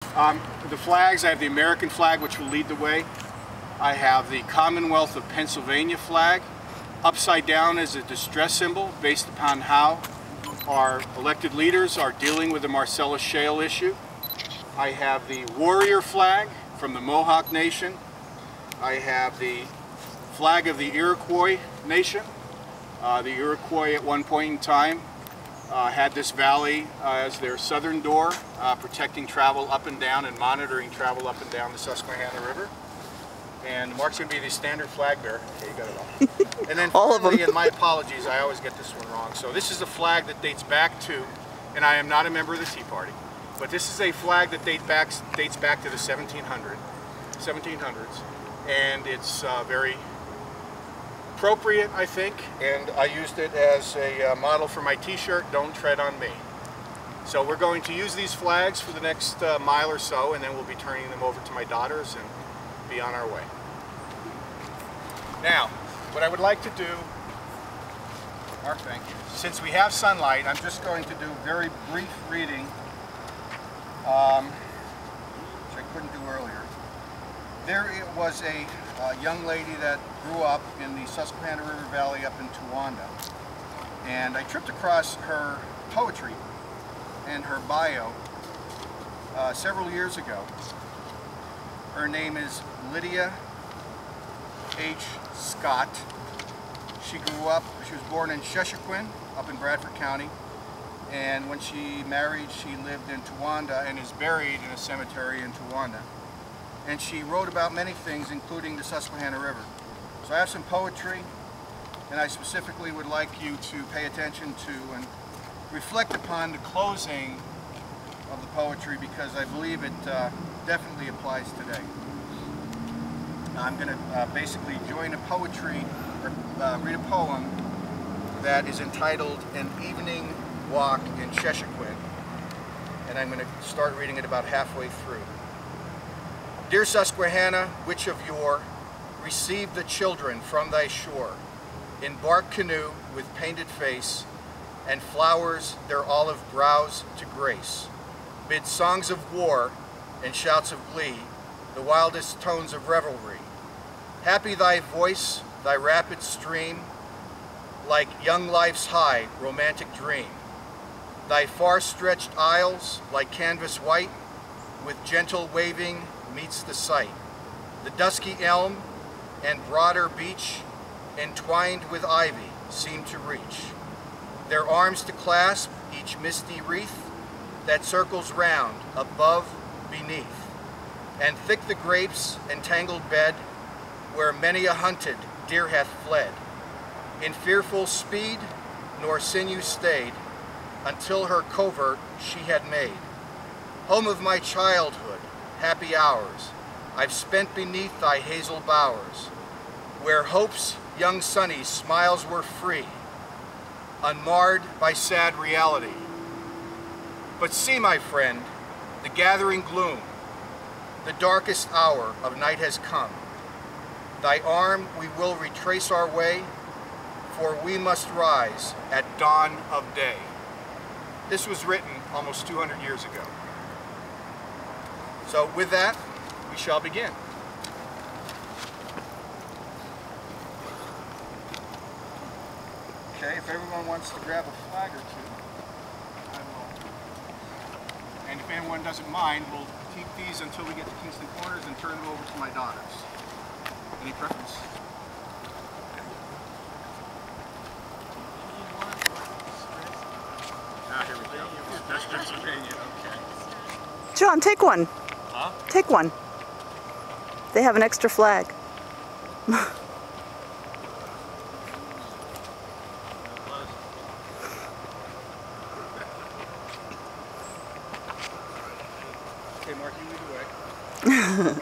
The flags, I have the American flag, which will lead the way. I have the Commonwealth of Pennsylvania flag. Upside down is a distress symbol based upon how our elected leaders are dealing with the Marcellus Shale issue. I have the warrior flag from the Mohawk Nation. I have the flag of the Iroquois Nation. The Iroquois at one point in time had this valley as their southern door, protecting travel up and down and monitoring travel up and down the Susquehanna River. And Mark's going to be the standard flag bearer. Okay, you got it all. And then all of them. And my apologies, I always get this one wrong. So this is a flag that dates back to, and I am not a member of the Tea Party, but this is a flag that dates back to the 1700s. And it's very appropriate, I think, and I used it as a model for my t-shirt, "Don't Tread on Me." So we're going to use these flags for the next mile or so, and then we'll be turning them over to my daughters and be on our way. Now, what I would like to do, Mark, thank you. Since we have sunlight, I'm just going to do very brief reading, which I couldn't do earlier. There was a young lady that grew up in the Susquehanna River Valley up in Towanda, and I tripped across her poetry and her bio several years ago. Her name is Lydia H. Scott. She was born in Susquehanna up in Bradford County, and when she married, she lived in Towanda and is buried in a cemetery in Towanda. And she wrote about many things, including the Susquehanna River. So I have some poetry, and I specifically would like you to pay attention to and reflect upon the closing of the poetry, because I believe it definitely applies today. I'm going to basically join a poetry, or read a poem that is entitled "An Evening Walk in Susquehanna," and I'm going to start reading it about halfway through. Dear Susquehanna, which of yore received the children from thy shore, in bark canoe with painted face, and flowers their olive brows to grace, mid songs of war and shouts of glee, the wildest tones of revelry. Happy thy voice, thy rapid stream, like young life's high romantic dream. Thy far-stretched aisles, like canvas white, with gentle waving meets the sight. The dusky elm and broader beech, entwined with ivy, seem to reach their arms to clasp each misty wreath that circles round, above, beneath. And thick the grapes' entangled bed, where many a hunted deer hath fled. In fearful speed, nor sinew stayed, until her covert she had made. Home of my childhood, happy hours, I've spent beneath thy hazel bowers, where hope's young sunny smiles were free, unmarred by sad reality. But see, my friend, the gathering gloom, the darkest hour of night has come. Thy arm we will retrace our way, for we must rise at dawn of day. This was written almost 200 years ago. So with that, we shall begin. Okay, if everyone wants to grab a flag or two, I will. And if anyone doesn't mind, we'll keep these until we get to Kingston Corners and turn them over to my daughters. Any preference? Ah, here we go. That's Pennsylvania, okay. John, take one. Huh? Take one. They have an extra flag. Okay, Mark, you lead the way.